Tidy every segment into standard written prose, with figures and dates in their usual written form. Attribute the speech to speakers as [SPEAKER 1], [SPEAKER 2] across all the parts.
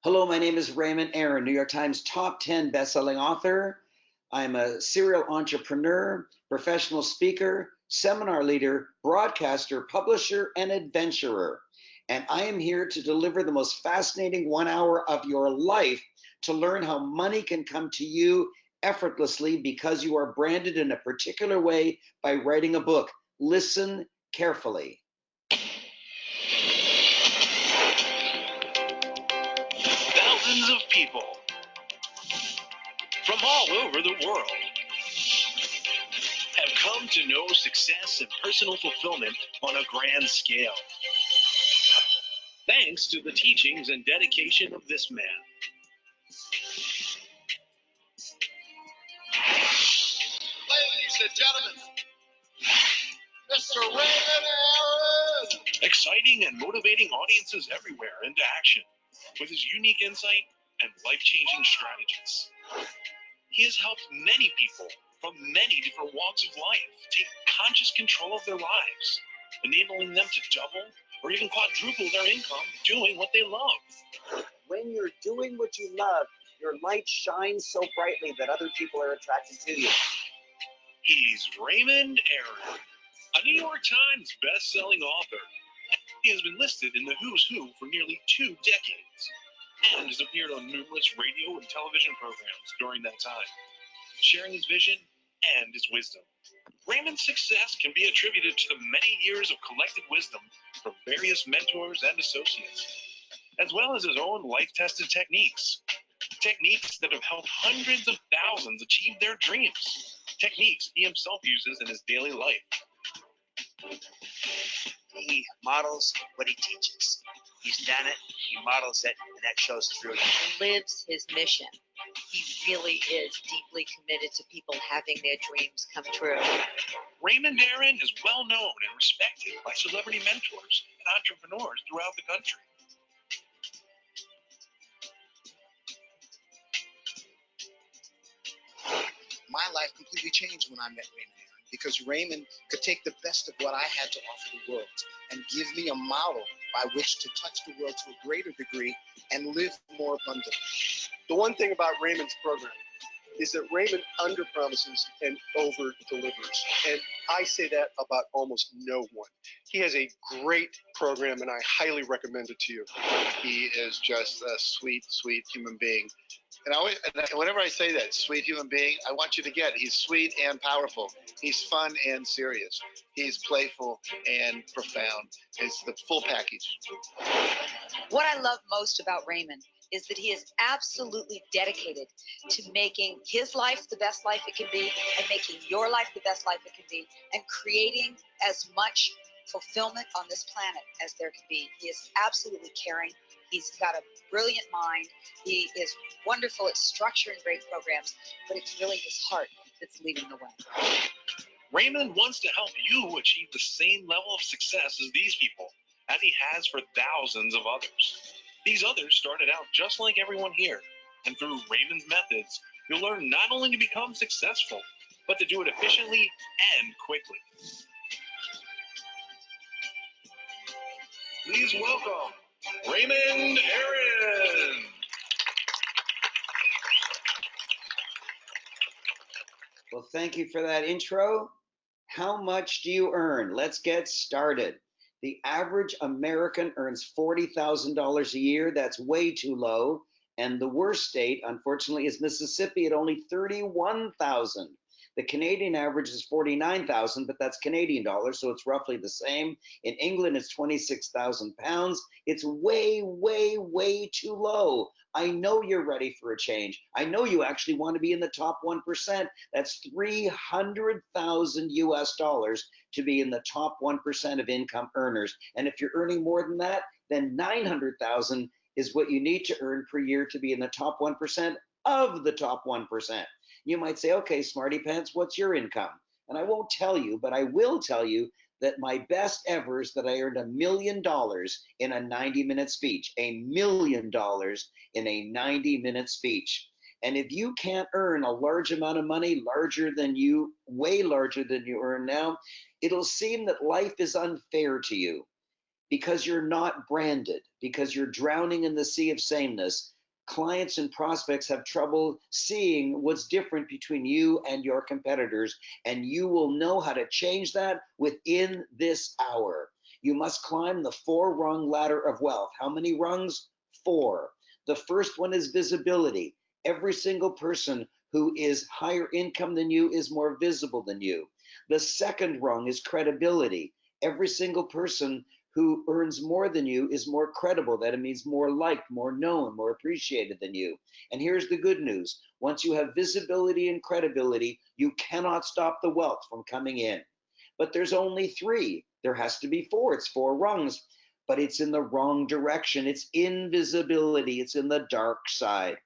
[SPEAKER 1] Hello, my name is Raymond Aaron, New York Times top 10 bestselling author. I'm a serial entrepreneur, professional speaker, seminar leader, broadcaster, publisher, and adventurer. And I am here to deliver the most fascinating 1 hour of your life to learn how money can come to you effortlessly because you are branded in a particular way by writing a book. Listen carefully.
[SPEAKER 2] Thousands of people from all over the world have come to know success and personal fulfillment on a grand scale, thanks to the teachings and dedication of this man.
[SPEAKER 3] Ladies and gentlemen, Mr. Raymond Aaron!
[SPEAKER 2] Exciting and motivating audiences everywhere into action with his unique insight and life-changing strategies. He has helped many people from many different walks of life take conscious control of their lives, enabling them to double or even quadruple their income doing what they love.
[SPEAKER 1] When you're doing what you love, your light shines so brightly that other people are attracted to you.
[SPEAKER 2] He's Raymond Aaron, a New York Times best-selling author. He has been listed in the Who's Who for nearly 2 decades and has appeared on numerous radio and television programs during that time, sharing his vision and his wisdom. Raymond's success can be attributed to the many years of collected wisdom from various mentors and associates, as well as his own life-tested techniques that have helped hundreds of thousands achieve their dreams, techniques he himself uses in his daily life.
[SPEAKER 4] He models what he teaches. He's done it, he models it, and that shows through.
[SPEAKER 5] He lives his mission. He really is deeply committed to people having their dreams come true.
[SPEAKER 2] Raymond Aaron is well known and respected by celebrity mentors and entrepreneurs throughout the country.
[SPEAKER 3] My life completely changed when I met Raymond Aaron because Raymond could take the best of what I had to offer the world and give me a model by which to touch the world to a greater degree and live more abundantly.
[SPEAKER 6] The one thing about Raymond's program is that Raymond underpromises and over-delivers. And I say that about almost no one. He has a great program, and I highly recommend it to you.
[SPEAKER 7] He is just a sweet, sweet human being. And whenever I say that, sweet human being, I want you to get he's sweet and powerful. He's fun and serious. He's playful and profound. It's the full package.
[SPEAKER 5] What I love most about Raymond is that he is absolutely dedicated to making his life the best life it can be and making your life the best life it can be and creating as much fulfillment on this planet as there can be. He is absolutely caring. He's got a brilliant mind. He is wonderful at structuring great programs, but it's really his heart that's leading the way.
[SPEAKER 2] Raymond wants to help you achieve the same level of success as these people, as he has for thousands of others. These others started out just like everyone here, and through Raymond's methods, you'll learn not only to become successful, but to do it efficiently and quickly. Please welcome Raymond Aaron.
[SPEAKER 1] Well, thank you for that intro. How much do you earn? Let's get started. The average American earns $40,000 a year. That's way too low. And the worst state, unfortunately, is Mississippi at only $31,000. The Canadian average is $49,000, but that's Canadian dollars, so it's roughly the same. In England, it's 26,000 pounds. It's way, way, way too low. I know you're ready for a change. I know you actually want to be in the top 1%. That's 300,000 US dollars to be in the top 1% of income earners. And if you're earning more than that, then 900,000 is what you need to earn per year to be in the top 1% of the top 1%. You might say, okay, Smarty Pants, what's your income? And I won't tell you, but I will tell you that my best ever is that I earned $1 million in a 90-minute speech. $1 million in a 90-minute speech. And if you can't earn a large amount of money, way larger than you earn now, it'll seem that life is unfair to you. because you're not branded, because you're drowning in the sea of sameness, clients and prospects have trouble seeing what's different between you and your competitors, and you will know how to change that within this hour. You must climb the 4-rung ladder of wealth. How many rungs? 4. The first one is visibility. Every single person who is higher income than you is more visible than you. The second rung is credibility. Every single person who earns more than you is more credible. That means more liked, more known, more appreciated than you. And here's the good news. Once you have visibility and credibility, you cannot stop the wealth from coming in. But there's only 3. There has to be 4. It's 4 rungs, but it's in the wrong direction. It's invisibility. It's in the dark side.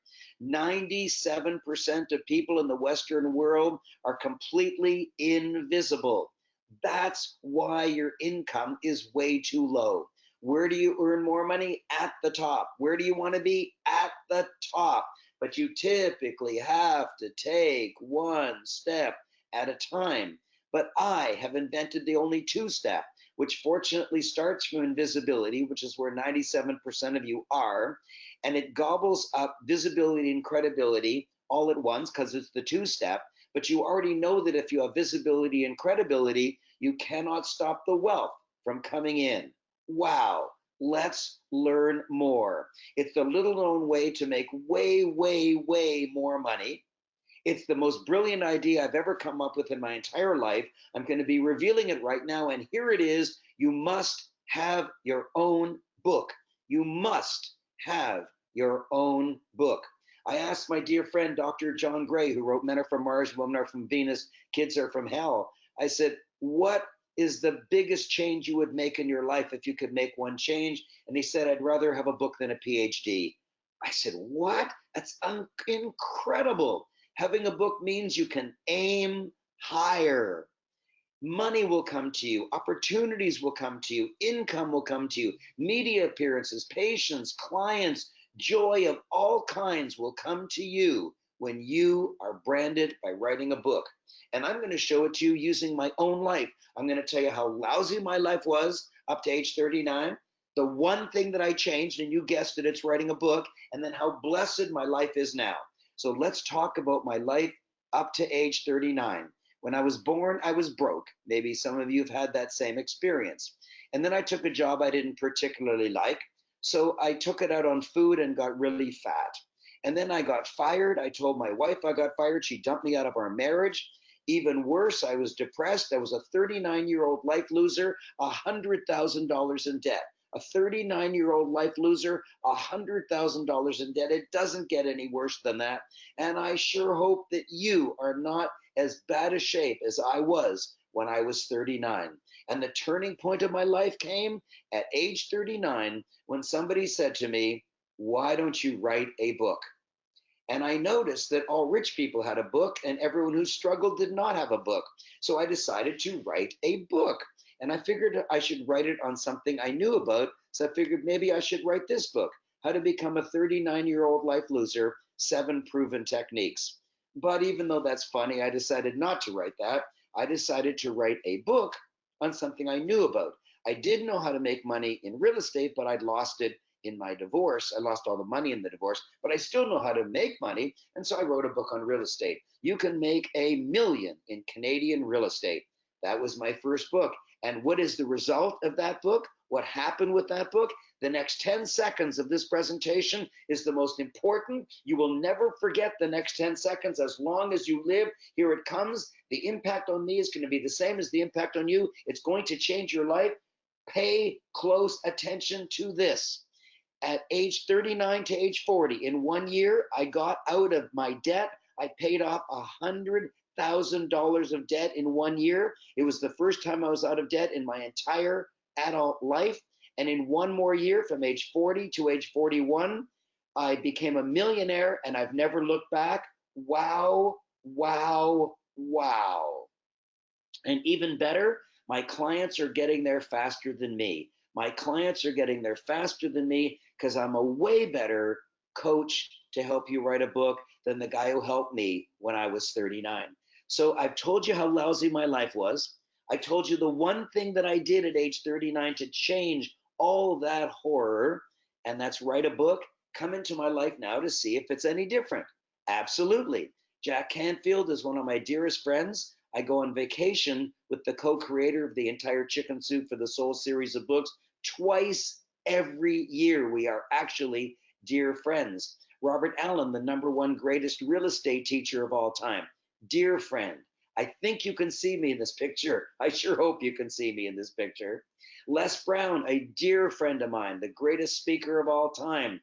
[SPEAKER 1] 97% of people in the Western world are completely invisible. That's why your income is way too low. Where do you earn more money? At the top. Where do you want to be? At the top. But you typically have to take one step at a time. But I have invented the only 2-step, which fortunately starts from invisibility, which is where 97% of you are, and it gobbles up visibility and credibility all at once because it's the 2-step. But you already know that if you have visibility and credibility, you cannot stop the wealth from coming in. Wow, let's learn more. It's the little known way to make way, way, way more money. It's the most brilliant idea I've ever come up with in my entire life. I'm going to be revealing it right now, and here it is. You must have your own book. You must have your own book. I asked my dear friend, Dr. John Gray, who wrote Men Are From Mars, Women Are From Venus, Kids Are From Hell. I said, what is the biggest change you would make in your life if you could make one change? And he said, I'd rather have a book than a PhD. I said, what? That's incredible. Having a book means you can aim higher. Money will come to you, opportunities will come to you, income will come to you, media appearances, patients, clients, joy of all kinds will come to you when you are branded by writing a book. And I'm going to show it to you using my own life. I'm going to tell you how lousy my life was up to age 39. The one thing that I changed, and you guessed it, it's writing a book, and then how blessed my life is now. So let's talk about my life up to age 39. When I was born, I was broke. Maybe some of you have had that same experience. And then I took a job I didn't particularly like. So I took it out on food and got really fat. And then I got fired. I told my wife I got fired. She dumped me out of our marriage. Even worse, I was depressed. I was a 39-year-old life loser, $100,000 in debt. A 39-year-old life loser, $100,000 in debt. It doesn't get any worse than that. And I sure hope that you are not as bad a shape as I was when I was 39. And the turning point of my life came at age 39 when somebody said to me, why don't you write a book? And I noticed that all rich people had a book and everyone who struggled did not have a book. So I decided to write a book. And I figured I should write it on something I knew about. So I figured maybe I should write this book, How to Become a 39-Year-Old Life Loser, 7 Proven Techniques. But even though that's funny, I decided not to write that. I decided to write a book on something I knew about. I did know how to make money in real estate, but I'd lost it in my divorce. I lost all the money in the divorce, but I still know how to make money. And so I wrote a book on real estate. You can make $1 million in Canadian real estate. That was my first book. And what is the result of that book? What happened with that book? The next 10 seconds of this presentation is the most important. You will never forget the next 10 seconds as long as you live. Here it comes. The impact on me is going to be the same as the impact on you. It's going to change your life. Pay close attention to this. At age 39 to age 40, in 1 year, I got out of my debt. I paid off $100,000 of debt in 1 year. It was the first time I was out of debt in my entire adult life. And in 1 more year, from age 40 to age 41, I became a millionaire and I've never looked back. Wow, wow, wow. And even better, my clients are getting there faster than me. My clients are getting there faster than me because I'm a way better coach to help you write a book than the guy who helped me when I was 39. So I've told you how lousy my life was. I told you the one thing that I did at age 39 to change all that horror, and that's write a book, come into my life now to see if it's any different. Absolutely. Jack Canfield is one of my dearest friends. I go on vacation with the co-creator of the entire Chicken Soup for the Soul series of books twice every year. We are actually dear friends. Robert Allen, the #1 greatest real estate teacher of all time, dear friend. I think you can see me in this picture. I sure hope you can see me in this picture. Les Brown, a dear friend of mine, the greatest speaker of all time.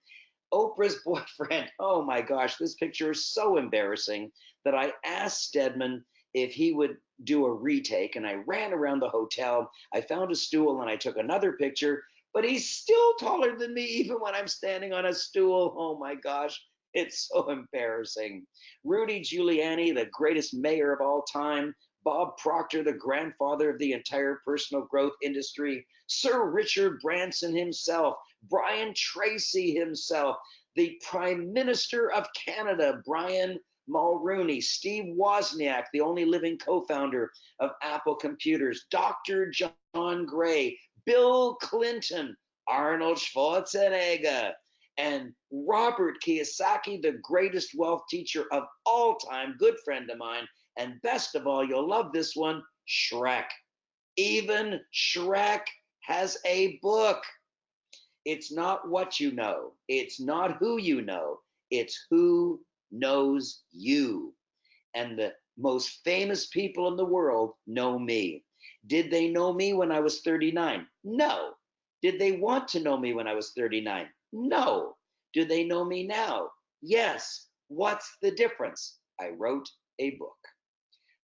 [SPEAKER 1] Oprah's boyfriend. Oh my gosh, this picture is so embarrassing that I asked Stedman if he would do a retake, and I ran around the hotel. I found a stool and I took another picture, but he's still taller than me even when I'm standing on a stool. Oh my gosh, it's so embarrassing. Rudy Giuliani, the greatest mayor of all time. Bob Proctor, the grandfather of the entire personal growth industry. Sir Richard Branson himself. Brian Tracy himself. The Prime Minister of Canada, Brian Mulroney. Steve Wozniak, the only living co-founder of Apple Computers. Dr. John Gray. Bill Clinton. Arnold Schwarzenegger. And Robert Kiyosaki, the greatest wealth teacher of all time, good friend of mine. And best of all, you'll love this one, Shrek. Even Shrek has a book. It's not what you know. It's not who you know. It's who knows you. And the most famous people in the world know me. Did they know me when I was 39? No. Did they want to know me when I was 39? No. Do they know me now? Yes. What's the difference? I wrote a book.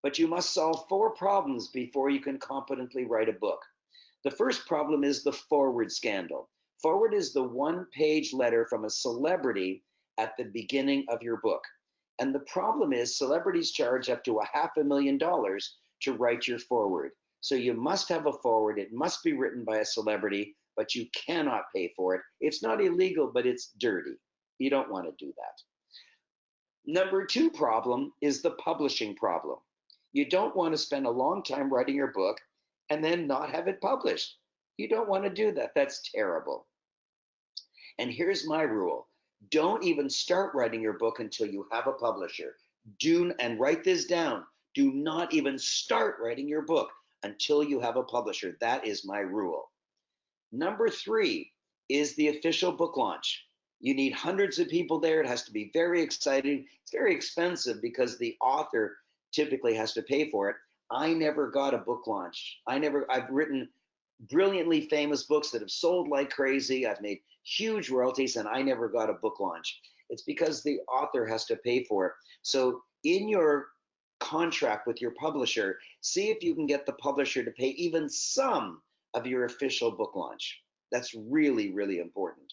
[SPEAKER 1] But you must solve 4 problems before you can competently write a book. The first problem is the forward scandal. Forward is the 1-page letter from a celebrity at the beginning of your book. And the problem is celebrities charge up to $500,000 to write your forward. So you must have a forward. It must be written by a celebrity, but you cannot pay for it. It's not illegal, but it's dirty. You don't want to do that. #2 problem is the publishing problem. You don't want to spend a long time writing your book and then not have it published. You don't want to do that. That's terrible. And here's my rule. Don't even start writing your book until you have a publisher. And write this down. Do not even start writing your book until you have a publisher. That is my rule. #3 is the official book launch. You need hundreds of people there. It has to be very exciting. It's very expensive because the author typically has to pay for it. I never got a book launch. I've written brilliantly famous books that have sold like crazy. I've made huge royalties, and I never got a book launch. It's because the author has to pay for it. So in your contract with your publisher, see if you can get the publisher to pay even some of your official book launch. That's really, really important.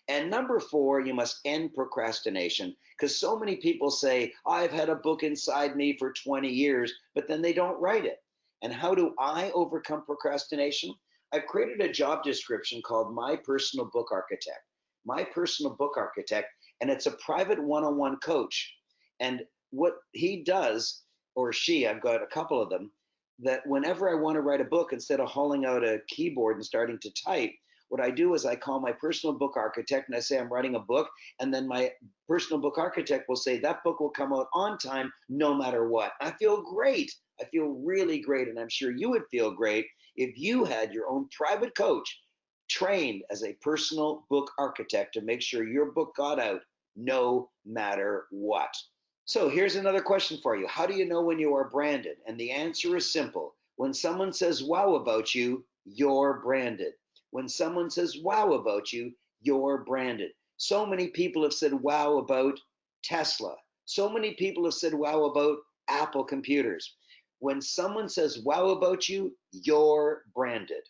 [SPEAKER 1] And #4, you must end procrastination, because so many people say, I've had a book inside me for 20 years, but then they don't write it. And how do I overcome procrastination? I've created a job description called My Personal Book Architect. My Personal Book Architect, and it's a private one-on-one coach. And what he does, or she, I've got a couple of them, that whenever I want to write a book, instead of hauling out a keyboard and starting to type, what I do is I call my personal book architect and I say I'm writing a book, and then my personal book architect will say that book will come out on time no matter what. I feel great. I feel really great, and I'm sure you would feel great if you had your own private coach trained as a personal book architect to make sure your book got out no matter what. So here's another question for you. How do you know when you are branded? And the answer is simple. When someone says wow about you, you're branded. When someone says wow about you, you're branded. So many people have said wow about Tesla. So many people have said wow about Apple computers. When someone says wow about you, you're branded.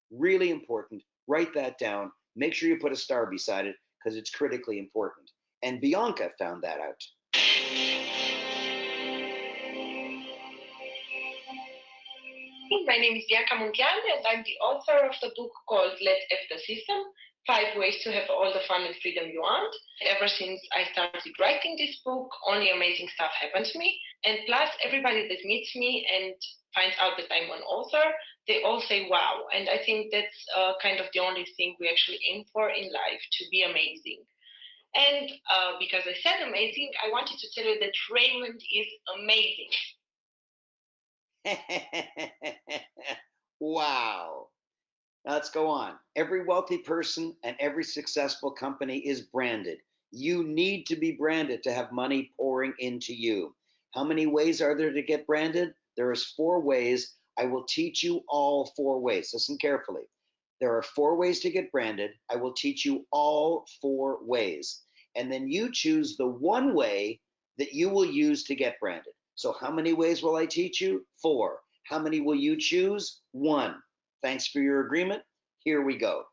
[SPEAKER 1] Really important. Write that down. Make sure you put a star beside it because it's critically important. And Bianca found that out.
[SPEAKER 8] My name is Bianca Munchian, and I'm the author of the book called Let's F the System, 5 Ways to Have All the Fun and Freedom You Want. Ever since I started writing this book, only amazing stuff happened to me. And plus, everybody that meets me and finds out that I'm an author they all say wow. And I think that's kind of the only thing we actually aim for in life, to be amazing. And because I said amazing, I wanted to tell you that Raymond is amazing.
[SPEAKER 1] Wow. Now let's go on. Every wealthy person and every successful company is branded. You need to be branded to have money pouring into you. How many ways are there to get branded? There is 4 ways. I will teach you all 4 ways. Listen carefully. There are 4 ways to get branded. I will teach you all 4 ways. And then you choose the one way that you will use to get branded. So how many ways will I teach you? 4. How many will you choose? 1. Thanks for your agreement. Here we go.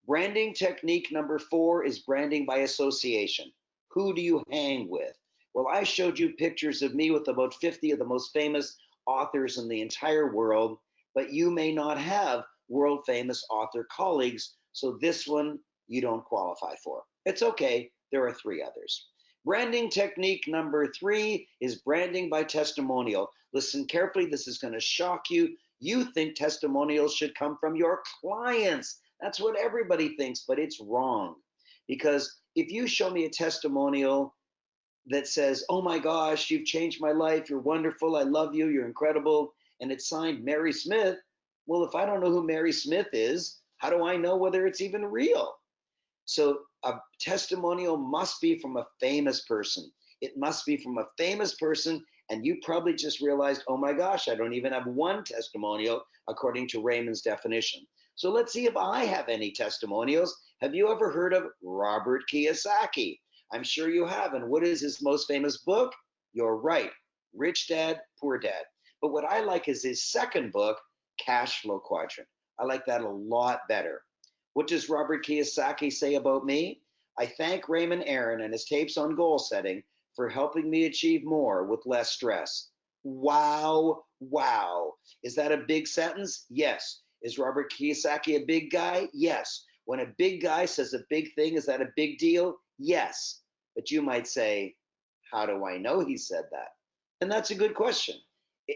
[SPEAKER 1] Branding technique number 4 is branding by association. Who do you hang with? Well, I showed you pictures of me with about 50 of the most famous authors in the entire world, but you may not have world famous author colleagues, so this one you don't qualify for. It's okay, there are 3 others. Branding technique number 3 is branding by testimonial. Listen carefully, this is going to shock you. You think testimonials should come from your clients. That's what everybody thinks, but it's wrong. Because if you show me a testimonial that says, oh my gosh, you've changed my life, you're wonderful, I love you, you're incredible, and it's signed Mary Smith, well, if I don't know who Mary Smith is, how do I know whether it's even real? So a testimonial must be from a famous person. It must be from a famous person, and you probably just realized, oh my gosh, I don't even have one testimonial according to Raymond's definition. So let's see if I have any testimonials. Have you ever heard of Robert Kiyosaki? I'm sure you have. And what is his most famous book? You're right, Rich Dad, Poor Dad. But what I like is his second book, Cash Flow Quadrant. I like that a lot better. What does Robert Kiyosaki say about me? I thank Raymond Aaron and his tapes on goal setting for helping me achieve more with less stress. Wow, wow. Is that a big sentence? Yes. Is Robert Kiyosaki a big guy? Yes. When a big guy says a big thing, is that a big deal? Yes. But you might say, how do I know he said that? And that's a good question.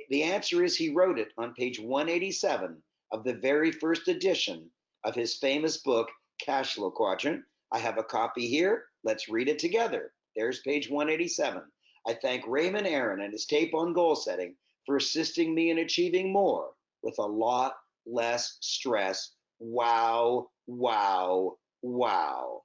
[SPEAKER 1] The answer is he wrote it on page 187 of the very first edition of his famous book, Cash Flow Quadrant. I have a copy here. Let's read it together. There's page 187. I thank Raymond Aaron and his tape on goal setting for assisting me in achieving more with a lot less stress. Wow, wow, wow.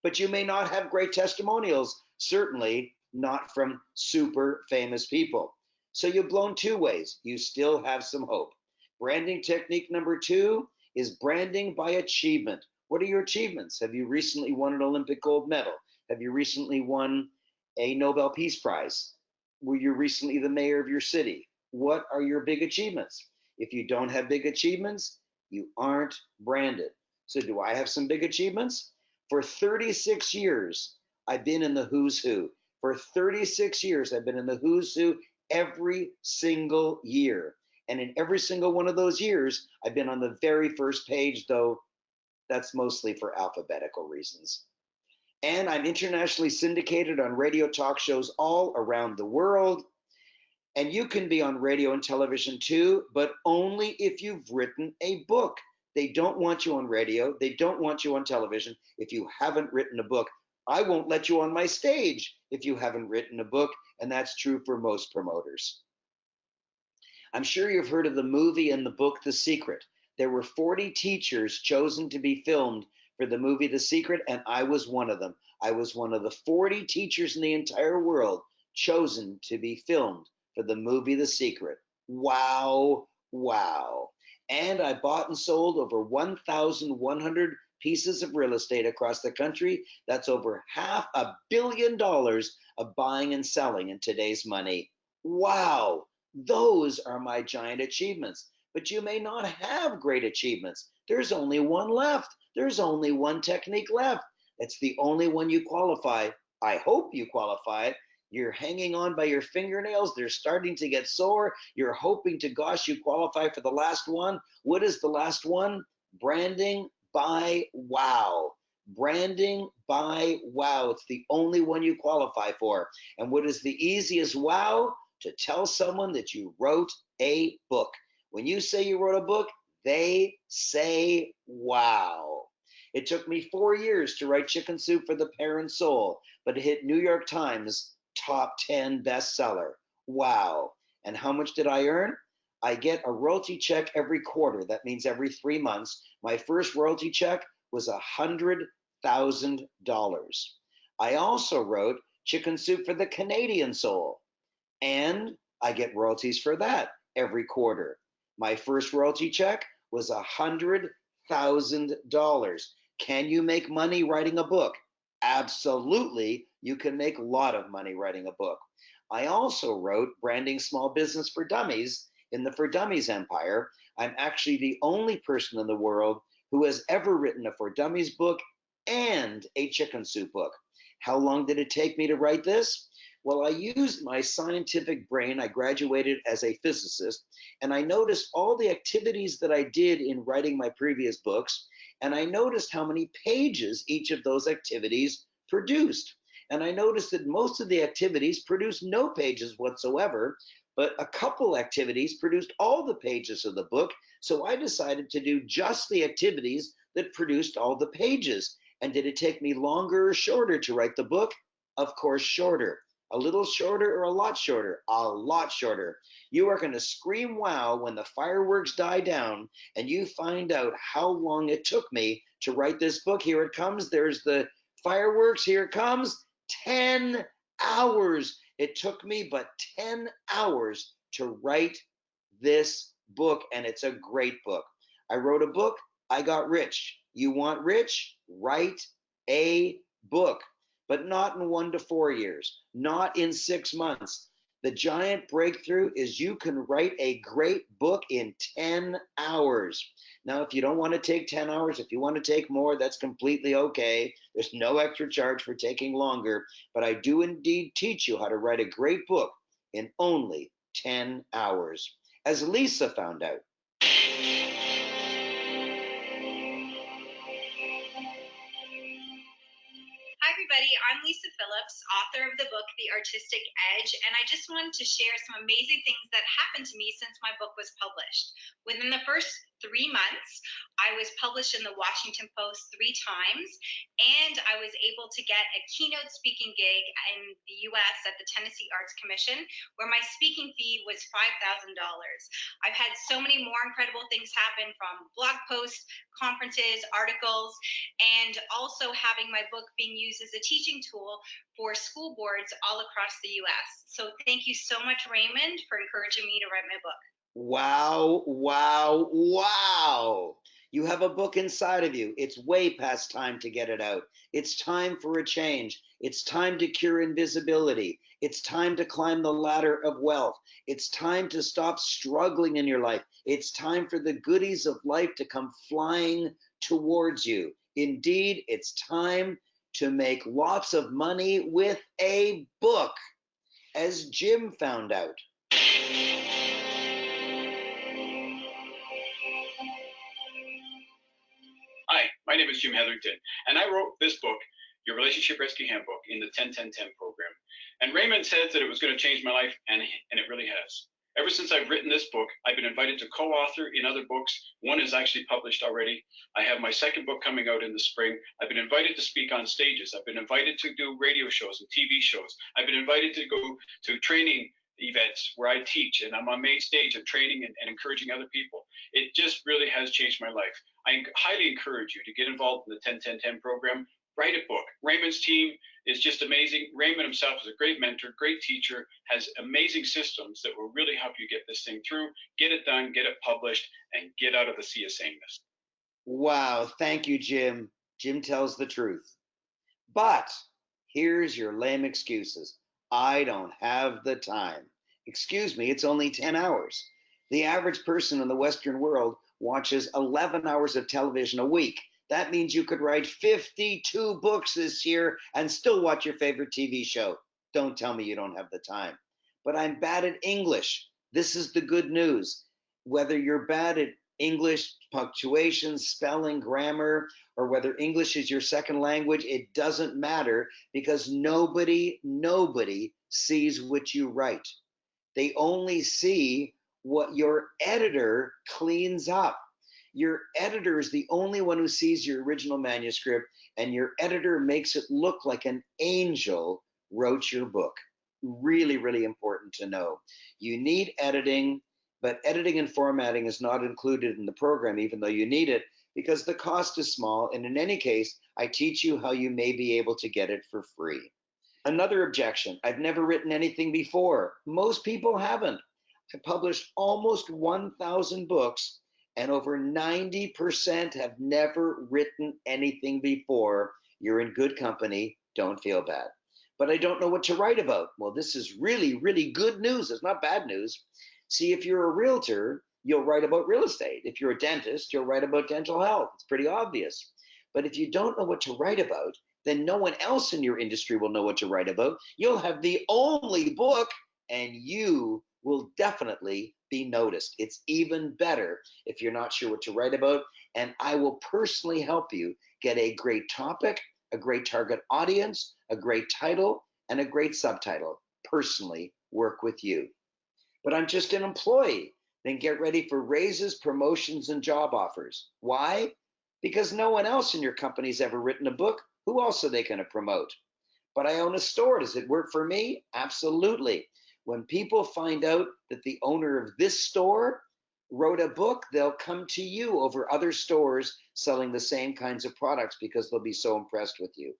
[SPEAKER 1] But you may not have great testimonials, certainly not from super famous people. So you've blown 2 ways. You still have some hope. Branding technique number 2 is branding by achievement. What are your achievements? Have you recently won an Olympic gold medal? Have you recently won a Nobel Peace Prize? Were you recently the mayor of your city? What are your big achievements? If you don't have big achievements, you aren't branded. So do I have some big achievements? For 36 years, I've been in the who's who. For 36 years, I've been in the who's who every single year. And in every single one of those years, I've been on the very first page, though that's mostly for alphabetical reasons. And I'm internationally syndicated on radio talk shows all around the world. And you can be on radio and television too, but only if you've written a book. They don't want you on radio. They don't want you on television if you haven't written a book. I won't let you on my stage if you haven't written a book, and that's true for most promoters. I'm sure you've heard of the movie and the book The Secret. There were 40 teachers chosen to be filmed for the movie The Secret, and I was one of them. I was one of the 40 teachers in the entire world chosen to be filmed for the movie The Secret. Wow, wow. And I bought and sold over 1,100 pieces of real estate across the country. That's over $500 million of buying and selling in today's money. Wow, those are my giant achievements. But you may not have great achievements. There's only one left. There's only one technique left. It's the only one you qualify. I hope you qualify. You're hanging on by your fingernails. They're starting to get sore. You're hoping to gosh you qualify for the last one. What is the last one? Branding by wow. Branding by wow. It's the only one you qualify for. And what is the easiest wow? To tell someone that you wrote a book. When you say you wrote a book, they say, wow. It took me 4 years to write Chicken Soup for the Parent Soul, but it hit New York Times top 10 bestseller. Wow. And how much did I earn? I get a royalty check every quarter. That means every 3 months. My first royalty check was $100,000. I also wrote Chicken Soup for the Canadian Soul, and I get royalties for that every quarter. My first royalty check was $100,000. Can you make money writing a book? Absolutely, you can make a lot of money writing a book. I also wrote Branding Small Business for Dummies in the For Dummies empire. I'm actually the only person in the world who has ever written a For Dummies book and a Chicken Soup book. How long did it take me to write this? Well, I used my scientific brain. I graduated as a physicist, and I noticed all the activities that I did in writing my previous books, and I noticed how many pages each of those activities produced. And I noticed that most of the activities produced no pages whatsoever, but a couple activities produced all the pages of the book. So I decided to do just the activities that produced all the pages. And did it take me longer or shorter to write the book? Of course, shorter. A little shorter or a lot shorter? A lot shorter. You are going to scream wow when the fireworks die down and you find out how long it took me to write this book. Here it comes. There's the fireworks. Here it comes. 10 hours. It took me but 10 hours to write this book, and it's a great book. I wrote a book. I got rich. You want rich? Write a book, but not in 1 to 4 years, not in 6 months. The giant breakthrough is you can write a great book in 10 hours. Now, if you don't want to take 10 hours, if you want to take more, that's completely okay. There's no extra charge for taking longer, but I do indeed teach you how to write a great book in only 10 hours, as Lisa found out.
[SPEAKER 9] Hi, everybody. I'm Lisa Phillips, author of the book, The Artistic Edge, and I just wanted to share some amazing things that happened to me since my book was published. Within the first 3 months, I was published in the Washington Post 3 times, and I was able to get a keynote speaking gig in the U.S. at the Tennessee Arts Commission, where my speaking fee was $5,000. I've had so many more incredible things happen, from blog posts, conferences, articles, and also having my book being used as a teaching tool for school boards all across the U.S. So thank you so much, Raymond, for encouraging me to write my book.
[SPEAKER 1] Wow, wow, wow. You have a book inside of you. It's way past time to get it out. It's time for a change. It's time to cure invisibility. It's time to climb the ladder of wealth. It's time to stop struggling in your life. It's time for the goodies of life to come flying towards you. Indeed, it's time to make lots of money with a book, as Jim found out.
[SPEAKER 10] Hi, my name is Jim Hetherington, and I wrote this book, Your Relationship Rescue Handbook, in the 10-10-10 program. And Raymond said that it was going to change my life, and it really has. Ever since I've written this book, I've been invited to co-author in other books. One is actually published already. I have my second book coming out in the spring. I've been invited to speak on stages. I've been invited to do radio shows and TV shows. I've been invited to go to training events where I teach, and I'm on main stage and training and encouraging other people. It just really has changed my life. I highly encourage you to get involved in the 10-10-10 program. Write a book. Raymond's team is just amazing. Raymond himself is a great mentor, great teacher, has amazing systems that will really help you get this thing through, get it done, get it published, and get out of the sea of sameness.
[SPEAKER 1] Wow, thank you, Jim. Jim tells the truth. But here's your lame excuses. I don't have the time. Excuse me, it's only 10 hours. The average person in the Western world watches 11 hours of television a week. That means you could write 52 books this year and still watch your favorite TV show. Don't tell me you don't have the time. But I'm bad at English. This is the good news. Whether you're bad at English, punctuation, spelling, grammar, or whether English is your second language, it doesn't matter, because nobody sees what you write. They only see what your editor cleans up. Your editor is the only one who sees your original manuscript, and your editor makes it look like an angel wrote your book. Really, really important to know. You need editing, but editing and formatting is not included in the program, even though you need it, because the cost is small. And in any case, I teach you how you may be able to get it for free. Another objection: I've never written anything before. Most people haven't. I published almost 1,000 books, and over 90% have never written anything before. You're in good company. Don't feel bad. But I don't know what to write about. Well, this is really, really good news. It's not bad news. See, if you're a realtor, you'll write about real estate. If you're a dentist, you'll write about dental health. It's pretty obvious. But if you don't know what to write about, then no one else in your industry will know what to write about. You'll have the only book, and you will definitely be noticed. It's even better if you're not sure what to write about, and I will personally help you get a great topic, a great target audience, a great title, and a great subtitle. Personally work with you. But I'm just an employee. Then get ready for raises, promotions, and job offers. Why? Because no one else in your company's ever written a book. Who else are they going to promote? But I own a store. Does it work for me? Absolutely. When people find out that the owner of this store wrote a book, they'll come to you over other stores selling the same kinds of products because they'll be so impressed with you.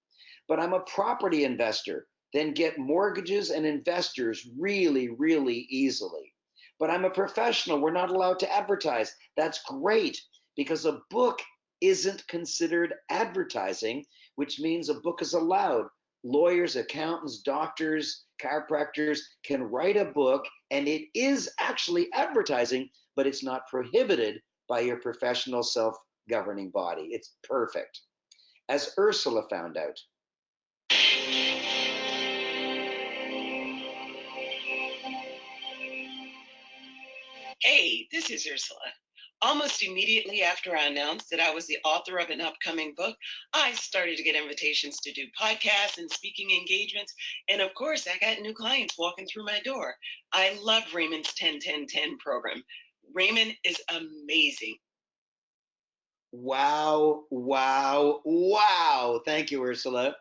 [SPEAKER 1] But I'm a property investor. Then get mortgages and investors really, really easily. But I'm a professional. We're not allowed to advertise. That's great, because a book isn't considered advertising, which means a book is allowed. Lawyers, accountants, doctors, chiropractors can write a book, and it is actually advertising, but it's not prohibited by your professional self-governing body. It's perfect. As Ursula found out.
[SPEAKER 11] Hey, this is Ursula. Almost immediately after I announced that I was the author of an upcoming book, I started to get invitations to do podcasts and speaking engagements. And of course, I got new clients walking through my door. I love Raymond's 10-10-10 program. Raymond is amazing.
[SPEAKER 1] Wow, wow, wow. Thank you, Ursula.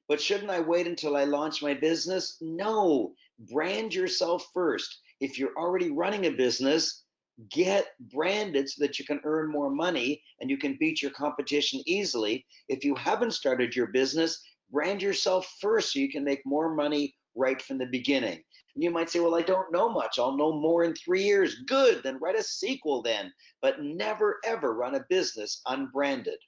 [SPEAKER 1] But shouldn't I wait until I launch my business? No, brand yourself first. If you're already running a business, get branded so that you can earn more money and you can beat your competition easily. If you haven't started your business, brand yourself first so you can make more money right from the beginning. And you might say, well, I don't know much. I'll know more in 3 years. Good, then write a sequel then. But never, ever run a business unbranded.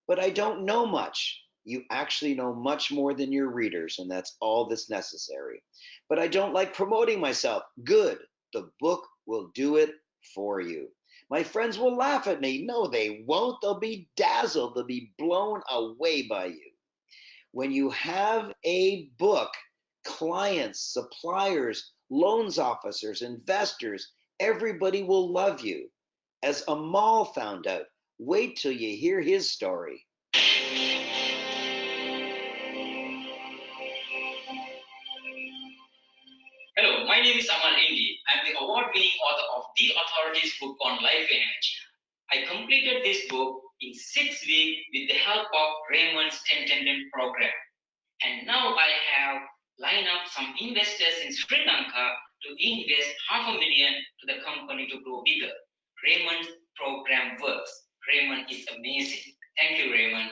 [SPEAKER 1] But I don't know much. You actually know much more than your readers, and that's all that's necessary. But I don't like promoting myself. Good. The book will do it for you. My friends will laugh at me. No, they won't. They'll be dazzled. They'll be blown away by you. When you have a book, clients, suppliers, loans officers, investors, everybody will love you. As Amal found out, wait till you hear his story.
[SPEAKER 12] Hello, my name is Aman Indi. I'm the award-winning author of The Authority's book on life energy. I completed this book in 6 weeks with the help of Raymond's 10-10-10 program. And now I have lined up some investors in Sri Lanka to invest $500,000 to the company to grow bigger. Raymond's program works. Raymond is amazing. Thank you, Raymond.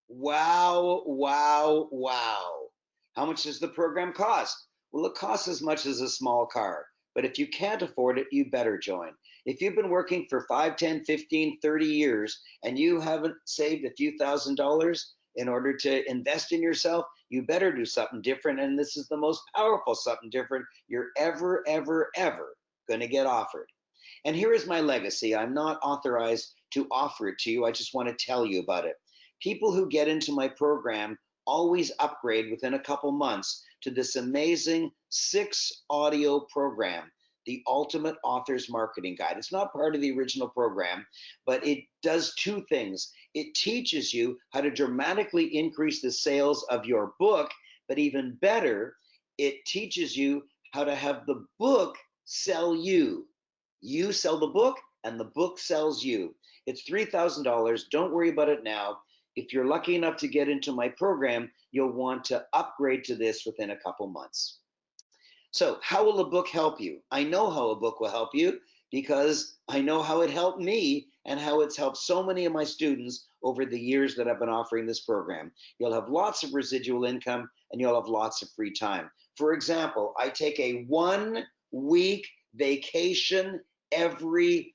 [SPEAKER 1] Wow, wow, wow. How much does the program cost? Well, it costs as much as a small car. But if you can't afford it, you better join. If you've been working for 5, 10, 15, 30 years and you haven't saved a few $1,000s in order to invest in yourself, you better do something different. And this is the most powerful something different you're ever going to get offered. And here is my legacy. I'm not authorized to offer it to you. I just want to tell you about it. People who get into my program always upgrade within a couple months to this amazing 6-audio program, the Ultimate Author's Marketing Guide. It's not part of the original program, but it does 2 things. It teaches you how to dramatically increase the sales of your book, but even better, it teaches you how to have the book sell you. You sell the book, and the book sells you. It's $3,000. Don't worry about it now. If you're lucky enough to get into my program, you'll want to upgrade to this within a couple months. So, how will a book help you? I know how a book will help you because I know how it helped me and how it's helped so many of my students over the years that I've been offering this program. You'll have lots of residual income and you'll have lots of free time. For example, I take a 1 week vacation every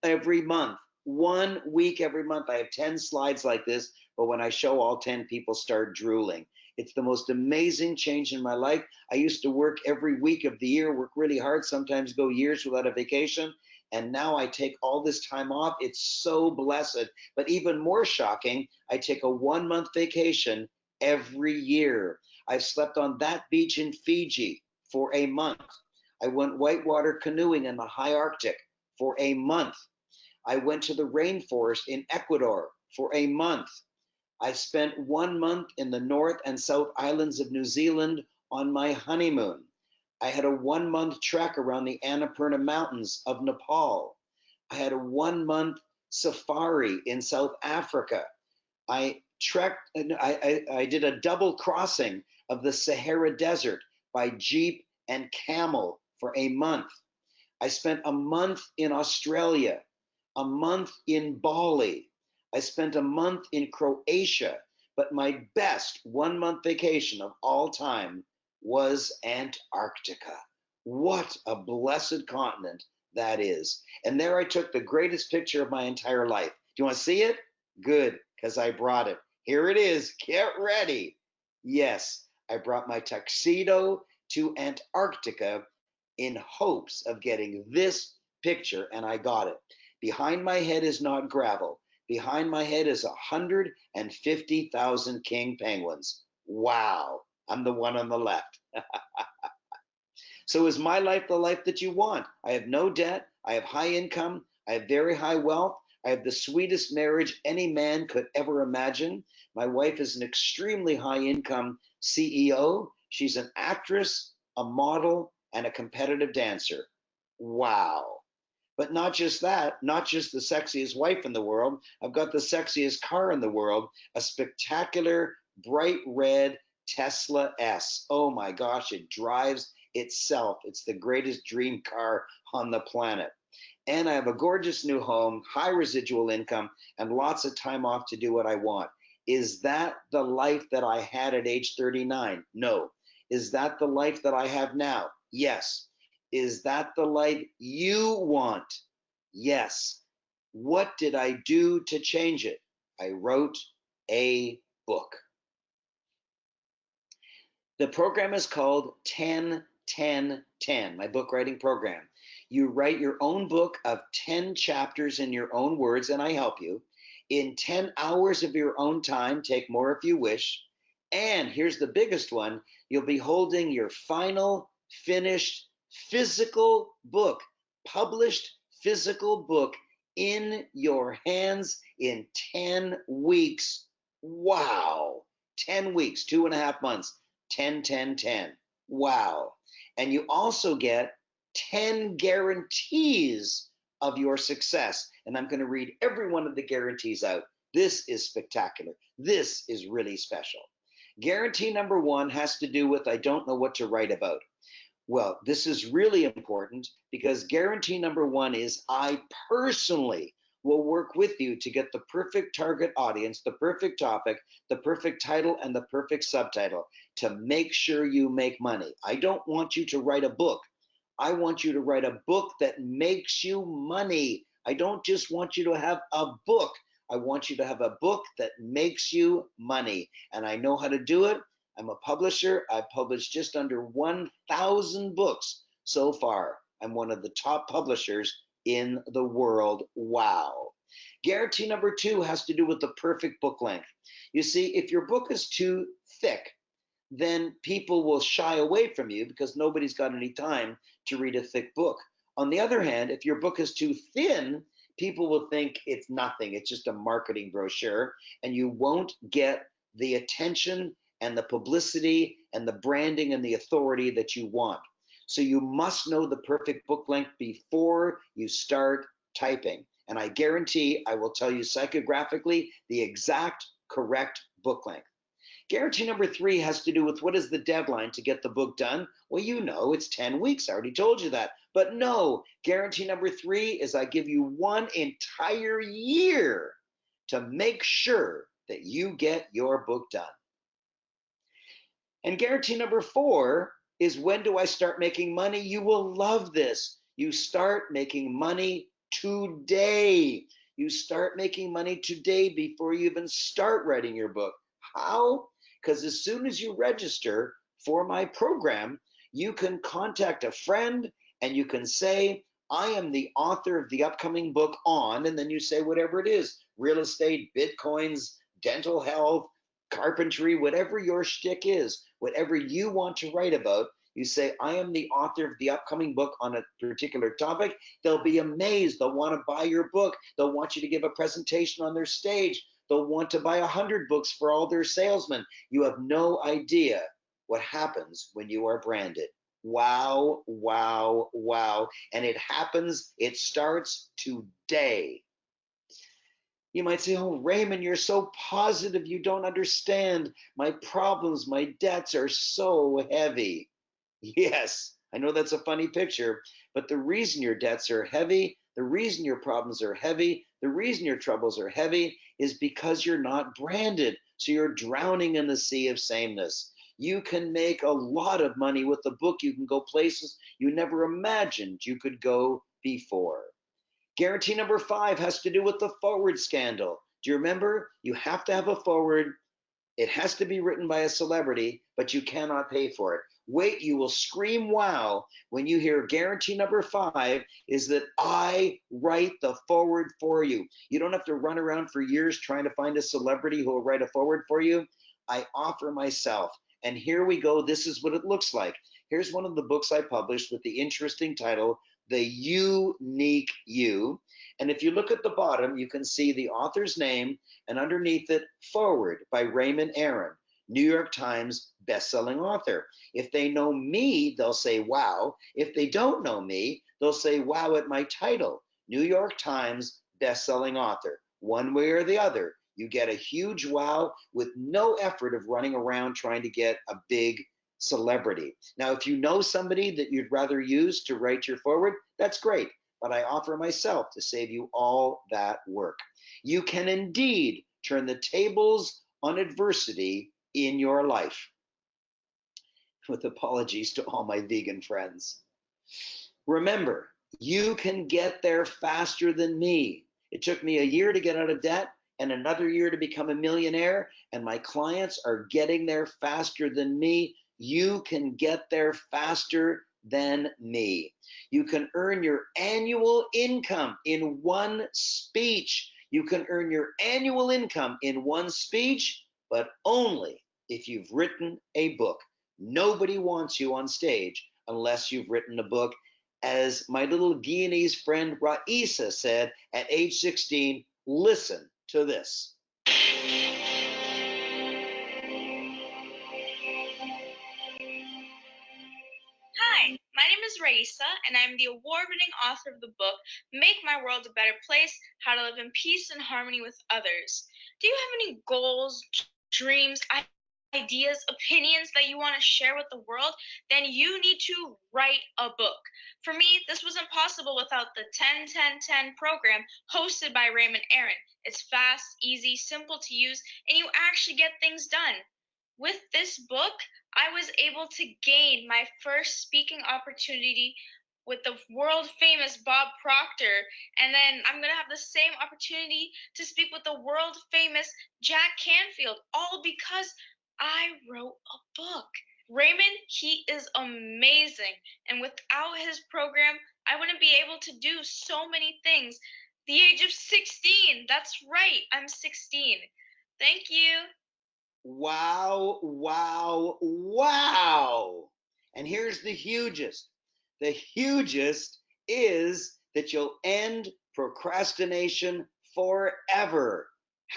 [SPEAKER 1] month. 1 week every month. I have 10 slides like this, but when I show all 10, people start drooling. It's the most amazing change in my life. I used to work every week of the year, work really hard, sometimes go years without a vacation. And now I take all this time off. It's so blessed. But even more shocking, I take a 1 month vacation every year. I've slept on that beach in Fiji for a month. I went whitewater canoeing in the high Arctic for a month. I went to the rainforest in Ecuador for a month. I spent 1 month in the North and South Islands of New Zealand on my honeymoon. I had a 1 month trek around the Annapurna Mountains of Nepal. I had a 1 month safari in South Africa. I did a double crossing of the Sahara Desert by jeep and camel for a month. I spent a month in Australia, a month in Bali. I spent a month in Croatia, but my best 1 month vacation of all time was Antarctica. What a blessed continent that is. And there I took the greatest picture of my entire life. Do you want to see it? Good, because I brought it. Here it is. Get ready. Yes, I brought my tuxedo to Antarctica in hopes of getting this picture, and I got it. Behind my head is not gravel. Behind my head is 150,000 king penguins. Wow, I'm the one on the left. So is my life the life that you want? I have no debt. I have high income. I have very high wealth. I have the sweetest marriage any man could ever imagine. My wife is an extremely high income CEO. She's an actress, a model, and a competitive dancer. Wow. But not just that, not just the sexiest wife in the world. I've got the sexiest car in the world, a spectacular bright red Tesla S. Oh my gosh, it drives itself. It's the greatest dream car on the planet. And I have a gorgeous new home, high residual income, and lots of time off to do what I want. Is that the life that I had at age 39? No. Is that the life that I have now? Yes. Is that the life you want? Yes. What did I do to change it? I wrote a book. The program is called 10-10-10, my book writing program. You write your own book of 10 chapters in your own words, and I help you. In 10 hours of your own time, take more if you wish. And here's the biggest one, you'll be holding your final, finished, physical book, published physical book in your hands in 10 weeks. Wow. 10 weeks, 2.5 months, 10-10-10. Wow. And you also get 10 guarantees of your success. And I'm going to read every one of the guarantees out. This is spectacular. This is really special. Guarantee number 1 has to do with I don't know what to write about. Well, this is really important because guarantee number 1 is I personally will work with you to get the perfect target audience, the perfect topic, the perfect title, and the perfect subtitle to make sure you make money. I don't want you to write a book. I want you to write a book that makes you money. I don't just want you to have a book. I want you to have a book that makes you money. And I know how to do it. I'm a publisher. I've published just under 1,000 books so far. I'm one of the top publishers in the world. Wow. Guarantee number 2 has to do with the perfect book length. You see, if your book is too thick, then people will shy away from you because nobody's got any time to read a thick book. On the other hand, if your book is too thin, people will think it's nothing. It's just a marketing brochure, and you won't get the attention and the publicity and the branding and the authority that you want. So you must know the perfect book length before you start typing. And I guarantee I will tell you psychographically the exact correct book length. Guarantee number 3 has to do with what is the deadline to get the book done? Well, you know, it's 10 weeks. I already told you that. But no, guarantee number 3 is I give you 1 entire year to make sure that you get your book done. And guarantee number 4 is when do I start making money? You will love this. You start making money today. You start making money today before you even start writing your book. How? Because as soon as you register for my program, you can contact a friend and you can say, I am the author of the upcoming book on, and then you say whatever it is, real estate, bitcoins, dental health, carpentry, whatever your shtick is, whatever you want to write about, you say, I am the author of the upcoming book on a particular topic. They'll be amazed. They'll want to buy your book. They'll want you to give a presentation on their stage. They'll want to buy 100 books for all their salesmen. You have no idea what happens when you are branded. Wow, wow, wow. And it happens, it starts today. You might say, oh, Raymond, you're so positive. You don't understand. My problems, my debts are so heavy. Yes, I know that's a funny picture, but the reason your debts are heavy, the reason your problems are heavy, the reason your troubles are heavy is because you're not branded. So you're drowning in the sea of sameness. You can make a lot of money with the book. You can go places you never imagined you could go before. Guarantee number 5 has to do with the forward scandal. Do you remember? You have to have a forward. It has to be written by a celebrity, but you cannot pay for it. Wait, you will scream wow when you hear guarantee number 5 is that I write the forward for you. You don't have to run around for years trying to find a celebrity who will write a forward for you. I offer myself. And here we go. This is what it looks like. Here's one of the books I published with the interesting title, The Unique You. And if you look at the bottom, you can see the author's name and underneath it, forward by Raymond Aaron, New York Times bestselling author. If they know me, they'll say, wow. If they don't know me, they'll say, wow, at my title, New York Times bestselling author. One way or the other, you get a huge wow with no effort of running around trying to get a big celebrity. Now, if you know somebody that you'd rather use to write your forward, that's great. But I offer myself to save you all that work. You can indeed turn the tables on adversity in your life. With apologies to all my vegan friends. Remember, you can get there faster than me. It took me a year to get out of debt and another year to become a millionaire, and my clients are getting there faster than me. You can get there faster than me. You can earn your annual income in one speech. You can earn your annual income in one speech, but only if you've written a book. Nobody wants you on stage unless you've written a book. As my little Guyanese friend Raisa said at age 16, listen to this.
[SPEAKER 9] Hi, my name is Raisa, and I'm the award-winning author of the book, Make My World a Better Place, How to Live in Peace and Harmony with Others. Do you have any goals, dreams, ideas, opinions that you want to share with the world? Then you need to write a book. For me, this wasn't possible without the 10-10-10 program hosted by Raymond Aaron. It's fast, easy, simple to use, and you actually get things done. With this book, I was able to gain my first speaking opportunity with the world famous Bob Proctor, and then I'm going to have the same opportunity to speak with the world famous Jack Canfield, all because I wrote a book. Raymond, he is amazing, and without his program, I wouldn't be able to do so many things. The age of 16, that's right, I'm 16. Thank you.
[SPEAKER 1] Wow, wow, wow. And here's the hugest. The hugest is that you'll end procrastination forever.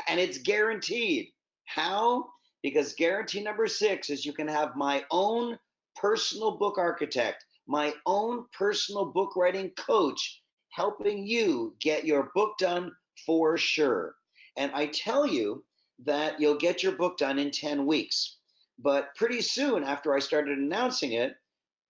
[SPEAKER 1] And it's guaranteed. How? Because guarantee number 6 is you can have my own personal book architect, my own personal book writing coach, helping you get your book done for sure. And I tell you that you'll get your book done in 10 weeks. But pretty soon after I started announcing it,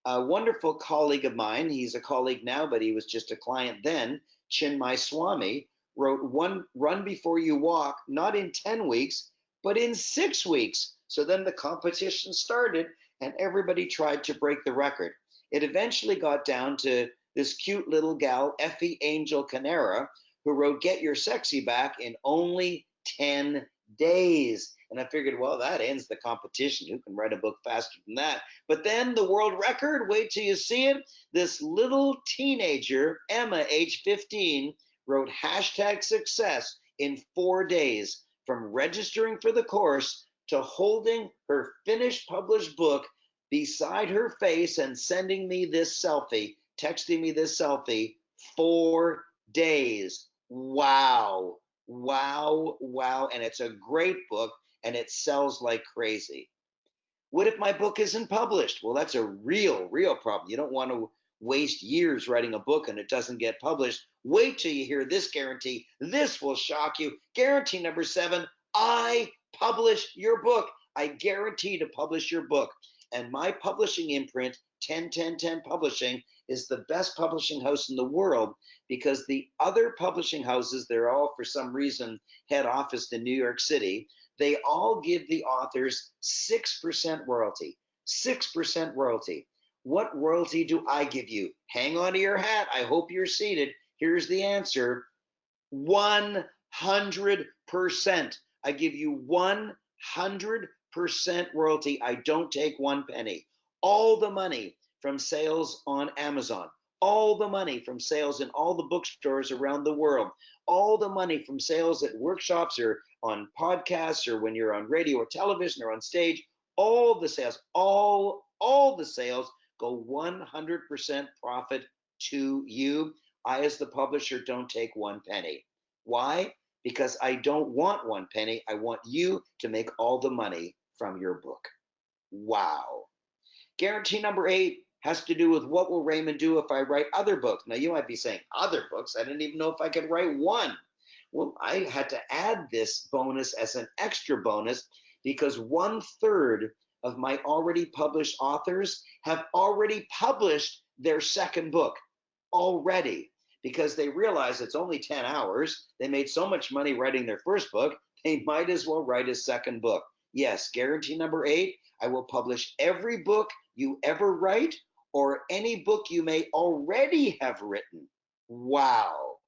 [SPEAKER 1] a wonderful colleague of mine, he's a colleague now, but he was just a client then, Chinmay Swami, wrote one Run Before You Walk, not in 10 weeks, but in 6 weeks. So then the competition started and everybody tried to break the record. It eventually got down to this cute little gal, Effie Angel Canera, who wrote Get Your Sexy Back in only 10 days. And I figured, well, that ends the competition. Who can write a book faster than that? But then the world record, wait till you see it. This little teenager, Emma, age 15, wrote #success in 4 days, from registering for the course to holding her finished published book beside her face and sending me this selfie, texting me this selfie. 4 days. Wow. Wow, wow. And it's a great book and it sells like crazy. What if my book isn't published? Well, that's a real problem. You don't want to waste years writing a book and it doesn't get published. Wait till you hear this guarantee. This will shock you. Guarantee number 7, I publish your book. I guarantee to publish your book. And my publishing imprint, 10-10-10 Publishing, is the best publishing house in the world, because the other publishing houses, they're all for some reason head office in New York City, they all give the authors 6% royalty. 6% royalty. What royalty do I give you? Hang on to your hat. I hope you're seated. Here's the answer. 100%. I give you 100% royalty. I don't take 1 penny. All the money from sales on Amazon, all the money from sales in all the bookstores around the world, all the money from sales at workshops or on podcasts or when you're on radio or television or on stage, all the sales, all the sales go 100% profit to you. I, as the publisher, don't take 1 penny. Why? Because I don't want 1 penny. I want you to make all the money from your book. Wow. Guarantee number 8 has to do with what will Raymond do if I write other books. Now, you might be saying, other books? I didn't even know if I could write one. Well, I had to add this bonus as an extra bonus because 1/3 of my already published authors have already published their second book already, because they realize it's only 10 hours. They made so much money writing their first book, they might as well write a second book. Yes, guarantee number 8, I will publish every book you ever write or any book you may already have written. Wow.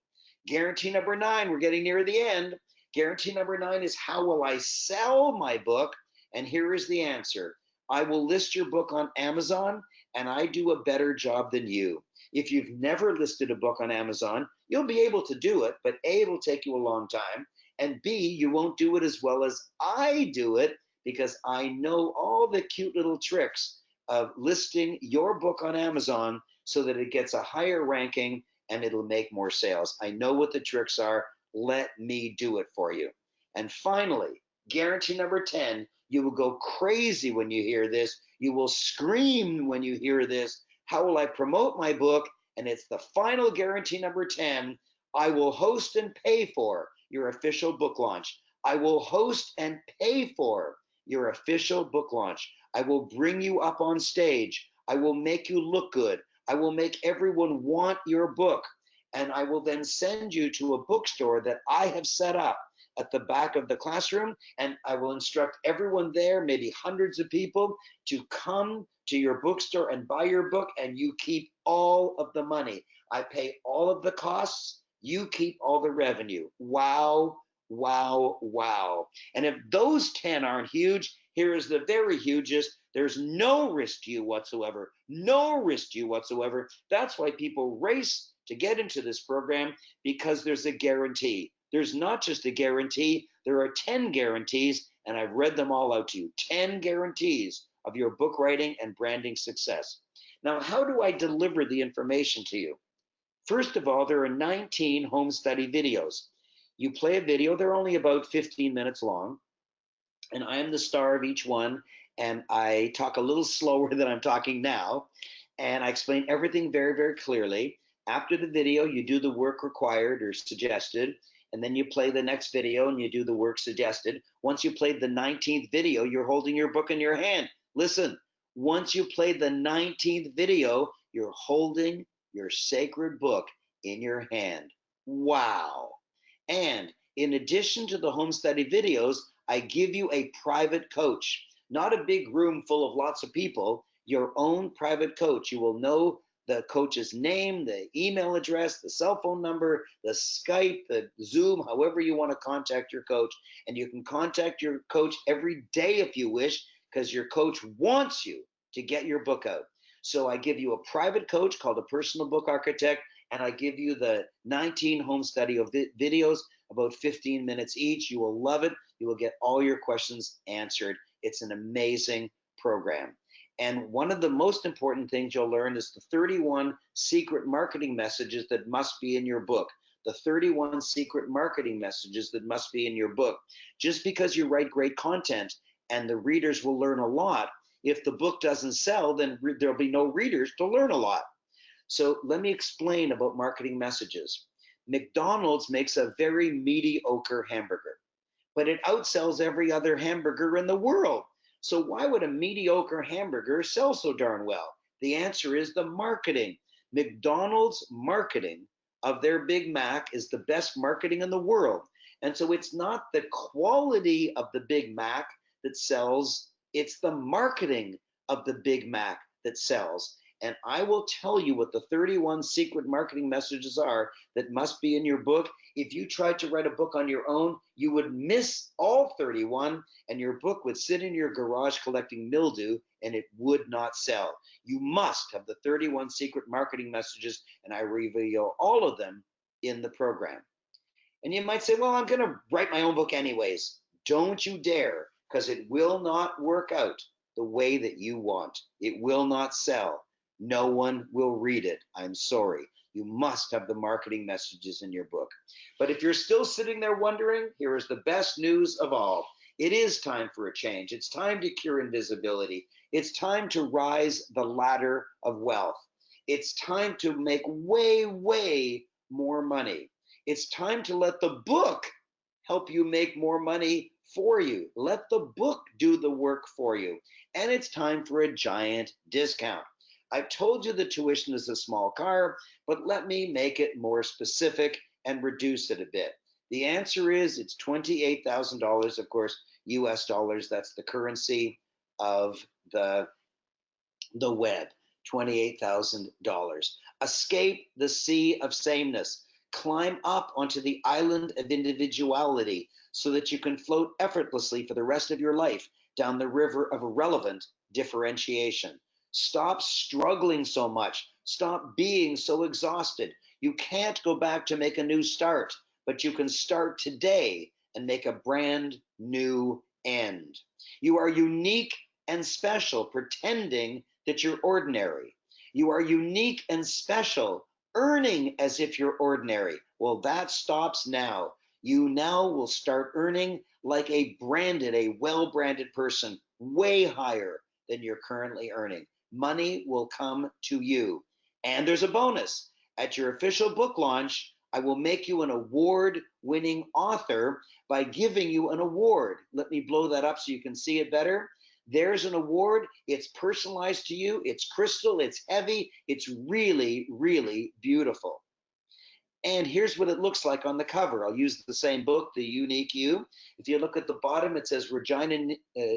[SPEAKER 1] Guarantee number 9, we're getting near the end. Guarantee number 9 is how will I sell my book? And here is the answer. I will list your book on Amazon, and I do a better job than you. If you've never listed a book on Amazon, you'll be able to do it, but A, it'll take you a long time, and B, you won't do it as well as I do it, because I know all the cute little tricks of listing your book on Amazon so that it gets a higher ranking and it'll make more sales. I know what the tricks are. Let me do it for you. And finally, guarantee number 10, you will go crazy when you hear this. You will scream when you hear this. How will I promote my book? And it's the final guarantee number 10. I will host and pay for your official book launch. I will host and pay for your official book launch. I will bring you up on stage. I will make you look good. I will make everyone want your book. And I will then send you to a bookstore that I have set up at the back of the classroom. And I will instruct everyone there, maybe hundreds of people, to come to your bookstore and buy your book, and you keep all of the money. I pay all of the costs. You keep all the revenue. Wow, wow, wow. And if those 10 aren't huge, here is the very hugest. There's no risk to you whatsoever. No risk to you whatsoever. That's why people race to get into this program, because there's a guarantee. There's not just a guarantee, there are 10 guarantees, and I've read them all out to you. 10 guarantees of your book writing and branding success. Now, how do I deliver the information to you? First of all, there are 19 home study videos. You play a video, they're only about 15 minutes long, and I am the star of each one, and I talk a little slower than I'm talking now. And I explain everything very, very clearly. After the video, you do the work required or suggested, and then you play the next video and you do the work suggested. Once you played the 19th video, you're holding your book in your hand. Listen, once you play the 19th video, you're holding your sacred book in your hand. Wow. And in addition to the home study videos, I give you a private coach, not a big room full of lots of people, your own private coach. You will know the coach's name, the email address, the cell phone number, the Skype, the Zoom, however you want to contact your coach. And you can contact your coach every day if you wish, because your coach wants you to get your book out. So I give you a private coach called a personal book architect, and I give you the 19 home study of videos, about 15 minutes each. You will love it. You will get all your questions answered. It's an amazing program. And one of the most important things you'll learn is the 31 secret marketing messages that must be in your book. The 31 secret marketing messages that must be in your book. Just because you write great content and the readers will learn a lot, if the book doesn't sell, then there'll be no readers to learn a lot. So let me explain about marketing messages. McDonald's makes a very mediocre hamburger, but it outsells every other hamburger in the world. So why would a mediocre hamburger sell so darn well? The answer is the marketing. McDonald's marketing of their Big Mac is the best marketing in the world. And so it's not the quality of the Big Mac that sells, it's the marketing of the Big Mac that sells. And I will tell you what the 31 secret marketing messages are that must be in your book. If you tried to write a book on your own, you would miss all 31 and your book would sit in your garage collecting mildew and it would not sell. You must have the 31 secret marketing messages, and I reveal all of them in the program. And you might say, well, I'm going to write my own book anyways. Don't you dare, because it will not work out the way that you want. It will not sell. No one will read it. I'm sorry. You must have the marketing messages in your book. But if you're still sitting there wondering, here is the best news of all. It is time for a change. It's time to cure invisibility. It's time to rise the ladder of wealth. It's time to make way, way more money. It's time to let the book help you make more money for you. Let the book do the work for you. And it's time for a giant discount. I've told you the tuition is a small car, but let me make it more specific and reduce it a bit. The answer is it's $28,000, of course, US dollars. That's the currency of the web, $28,000. Escape the sea of sameness. Climb up onto the island of individuality so that you can float effortlessly for the rest of your life down the river of irrelevant differentiation. Stop struggling so much. Stop being so exhausted. You can't go back to make a new start, but you can start today and make a brand new end. You are unique and special, pretending that you're ordinary. You are unique and special, earning as if you're ordinary. Well, that stops now. You now will start earning like a branded, a well-branded person, way higher than you're currently earning. Money will come to you. And there's a bonus. At your official book launch, I will make you an award-winning author by giving you an award. Let me blow that up so you can see it better. There's an award. It's personalized to you. It's crystal. It's heavy. It's really, really beautiful. And here's what it looks like on the cover. I'll use the same book, The Unique You. If you look at the bottom, it says Regina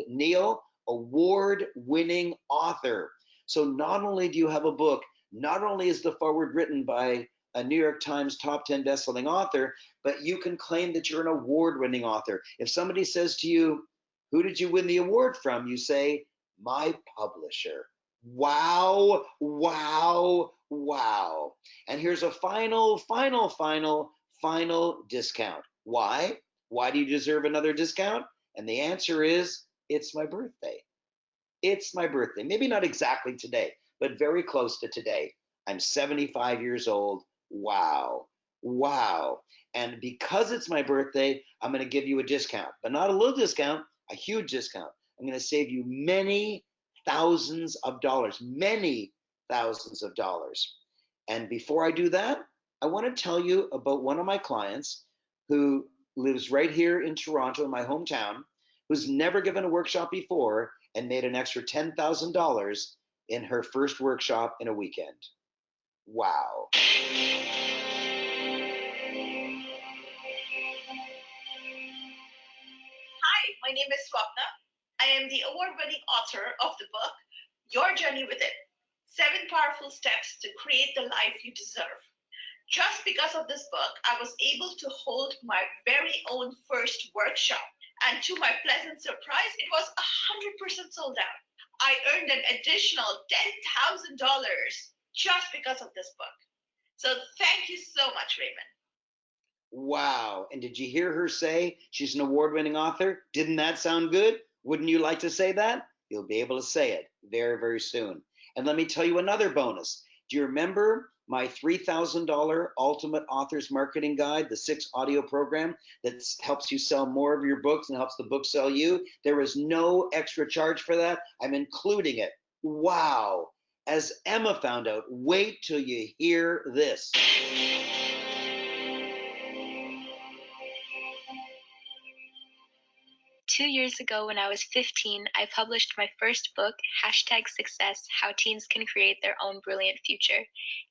[SPEAKER 1] Neal, award-winning author. So not only do you have a book, not only is the foreword written by a New York Times top 10 bestselling author, but you can claim that you're an award-winning author. If somebody says to you, who did you win the award from? You say, my publisher. Wow, wow, wow. And here's a final discount. Why? Why do you deserve another discount? And the answer is, it's my birthday. It's my birthday. Maybe not exactly today, but very close to today. I'm 75 years old. Wow. Wow. And because it's my birthday, I'm going to give you a discount, but not a little discount, a huge discount. I'm going to save you many thousands of dollars, many thousands of dollars. And before I do that, I want to tell you about one of my clients who lives right here in Toronto, in my hometown, who's never given a workshop before and made an extra $10,000 in her first workshop in a weekend. Wow.
[SPEAKER 13] Hi, my name is Swapna. I am the award-winning author of the book, Your Journey with It, 7 Powerful Steps to Create the Life You Deserve. Just because of this book, I was able to hold my very own first workshop. And to my pleasant surprise, it was 100% sold out. I earned an additional $10,000 just because of this book. So thank you so much, Raymond.
[SPEAKER 1] Wow. And did you hear her say she's an award-winning author? Didn't that sound good? Wouldn't you like to say that? You'll be able to say it very, very soon. And let me tell you another bonus. Do you remember my $3,000 Ultimate Authors Marketing Guide, the 6 audio program that helps you sell more of your books and helps the book sell you? There is no extra charge for that. I'm including it. Wow. As Emma found out, wait till you hear this.
[SPEAKER 14] 2 years ago, when I was 15, I published my first book, #Success, How Teens Can Create Their Own Brilliant Future.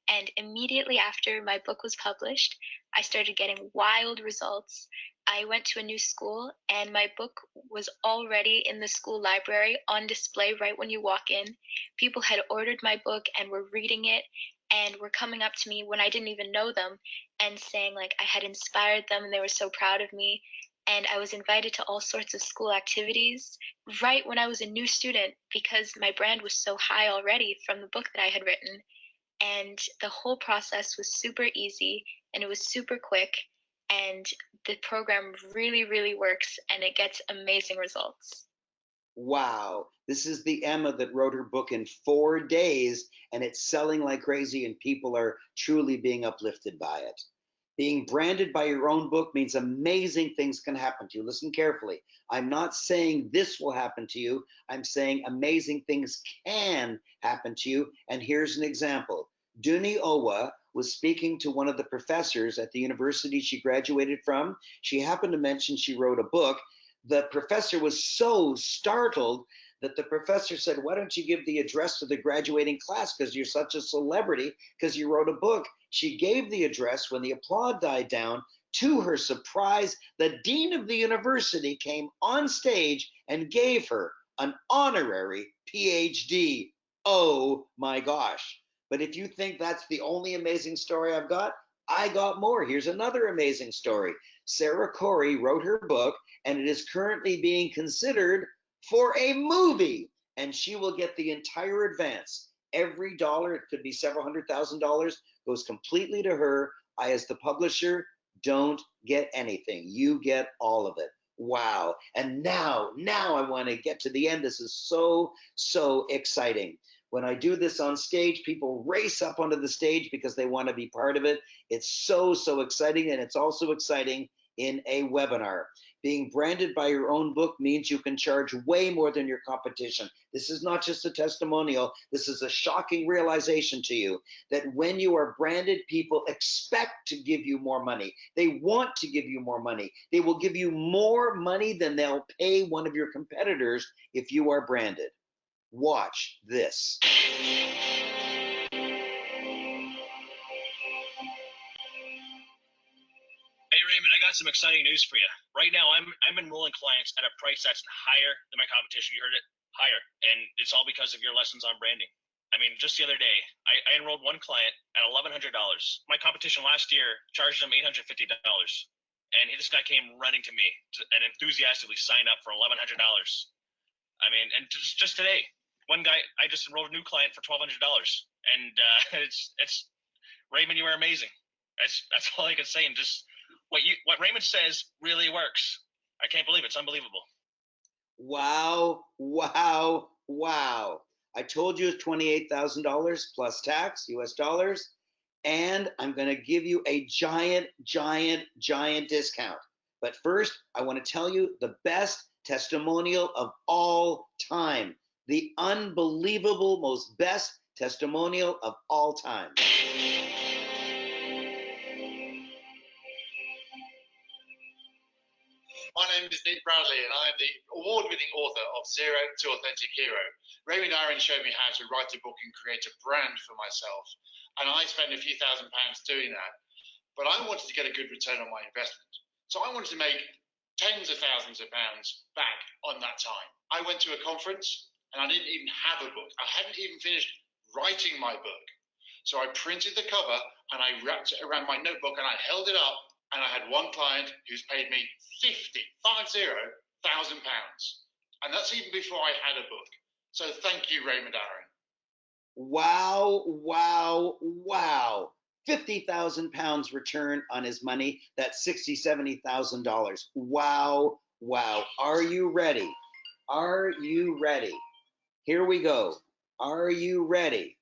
[SPEAKER 14] And immediately after my book was published, I started getting wild results. I went to a new school, and my book was already in the school library on display right when you walk in. People had ordered my book and were reading it and were coming up to me when I didn't even know them and saying like I had inspired them and they were so proud of me. And I was invited to all sorts of school activities right when I was a new student because my brand was so high already from the book that I had written. And the whole process was super easy and it was super quick. And the program really, really works and it gets amazing results.
[SPEAKER 1] Wow. This is the Emma that wrote her book in 4 days and it's selling like crazy and people are truly being uplifted by it. Being branded by your own book means amazing things can happen to you. Listen carefully. I'm not saying this will happen to you. I'm saying amazing things can happen to you. And here's an example. Duni Owa was speaking to one of the professors at the university she graduated from. She happened to mention she wrote a book. The professor was so startled that the professor said, why don't you give the address to the graduating class because you're such a celebrity because you wrote a book. She gave the address. When the applause died down, to her surprise, the dean of the university came on stage and gave her an honorary PhD. Oh my gosh. But if you think that's the only amazing story I've got, I got more. Here's another amazing story. Sarah Corey wrote her book and it is currently being considered for a movie, and she will get the entire advance. Every dollar, it could be several $100,000, goes completely to her. I, as the publisher, don't get anything. You get all of it. Wow. And now I want to get to the end. This is so, so exciting. When I do this on stage, people race up onto the stage because they want to be part of it. It's so, so exciting, and it's also exciting in a webinar. Being branded by your own book means you can charge way more than your competition. This is not just a testimonial. This is a shocking realization to you that when you are branded, people expect to give you more money. They want to give you more money. They will give you more money than they'll pay one of your competitors if you are branded. Watch this.
[SPEAKER 15] Hey Raymond, I got some exciting news for you. Right now, I'm enrolling clients at a price that's higher than my competition. You heard it, higher, and it's all because of your lessons on branding. I mean, just the other day, I enrolled one client at $1,100. My competition last year charged him $850, and this guy came running to me and enthusiastically signed up for $1,100. I mean, and just today, one guy, I just enrolled a new client for $1,200, and it's Raymond, you are amazing. That's all I can say, and just. What Raymond says really works. I can't believe it. It's unbelievable.
[SPEAKER 1] Wow, wow, wow. I told you it's $28,000 plus tax, US dollars, and I'm going to give you a giant, giant, giant discount. But first, I want to tell you the best testimonial of all time, the unbelievable, most best testimonial of all time.
[SPEAKER 7] My name is Nick Bradley, and I am the award-winning author of Zero to Authentic Hero. Raymond Aaron showed me how to write a book and create a brand for myself, and I spent a few £1,000s doing that. But I wanted to get a good return on my investment, so I wanted to make tens of thousands of pounds back on that time. I went to a conference, and I didn't even have a book. I hadn't even finished writing my book. So I printed the cover, and I wrapped it around my notebook, and I held it up. And I had one client who's paid me £50,000, and that's even before I had a book. So thank you, Raymond Aaron.
[SPEAKER 1] Wow, wow, wow. £50,000 return on his money. That's $60,000, $70,000. Wow, wow. Are you ready? Are you ready? Here we go. Are you ready?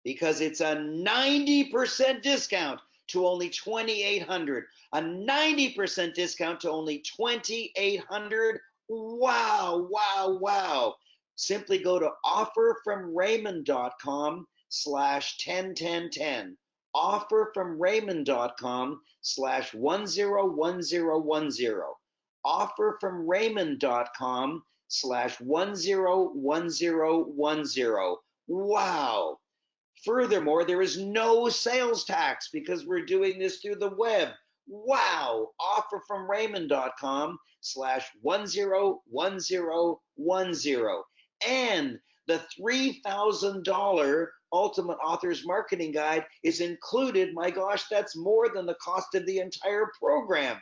[SPEAKER 1] Because it's a 90% discount to only $2,800. A 90% discount to only $2,800. Wow, wow, wow. Simply go to offerfromraymond.com/101010. Offerfromraymond.com/101010. Offerfromraymond.com/101010. Wow. Furthermore, there is no sales tax because we're doing this through the web. Wow. Offerfromraymond.com/101010. And the $3,000 Ultimate Authors Marketing Guide is included. My gosh, that's more than the cost of the entire program.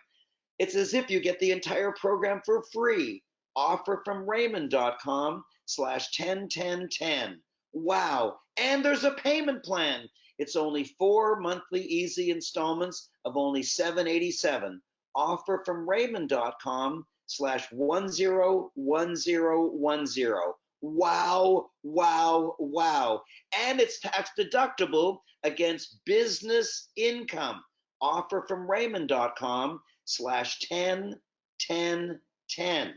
[SPEAKER 1] It's as if you get the entire program for free. Offerfromraymond.com/101010. Wow. And there's a payment plan. It's only 4 monthly easy installments of only $787. Offerfromraymond.com/101010. Wow, wow, wow. And it's tax deductible against business income. Offerfromraymond.com/101010.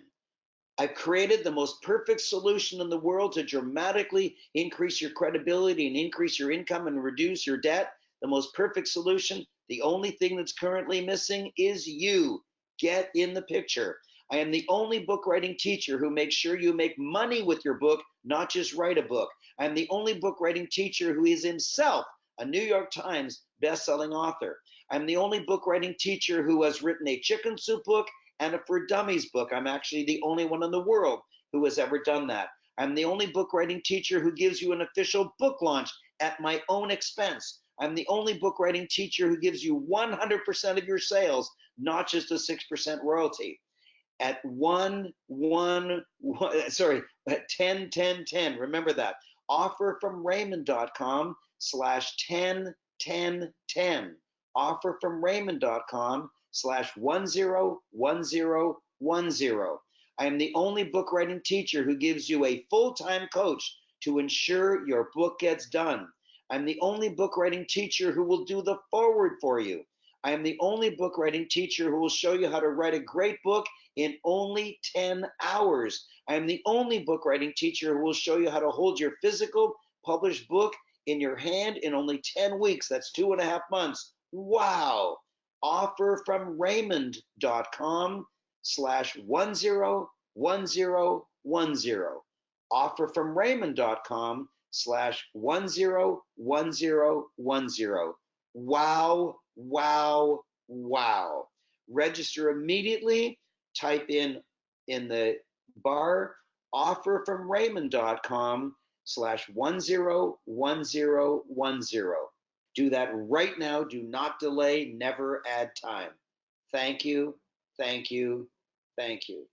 [SPEAKER 1] I've created the most perfect solution in the world to dramatically increase your credibility and increase your income and reduce your debt. The most perfect solution. The only thing that's currently missing is you. Get in the picture. I am the only book writing teacher who makes sure you make money with your book, not just write a book. I am the only book writing teacher who is himself a New York Times best-selling author. I'm the only book writing teacher who has written a chicken soup book and a For Dummies book. I'm actually the only one in the world who has ever done that. I'm the only book writing teacher who gives you an official book launch at my own expense. I'm the only book writing teacher who gives you 100% of your sales, not just a 6% royalty. At 101010. Remember that. Offerfromraymond.com/101010. Offerfromraymond.com/101010. I am the only book writing teacher who gives you a full-time coach to ensure your book gets done. I'm the only book writing teacher who will do the forward for you. I am the only book writing teacher who will show you how to write a great book in only 10 hours. I am the only book writing teacher who will show you how to hold your physical published book in your hand in only 10 weeks. That's 2.5 months. Wow. Offerfromraymond.com/101010. Offerfromraymond.com/101010. Wow, wow, wow. Register immediately. Type in the bar offerfromraymond.com/101010. Do that right now. Do not delay. Never add time. Thank you. Thank you. Thank you.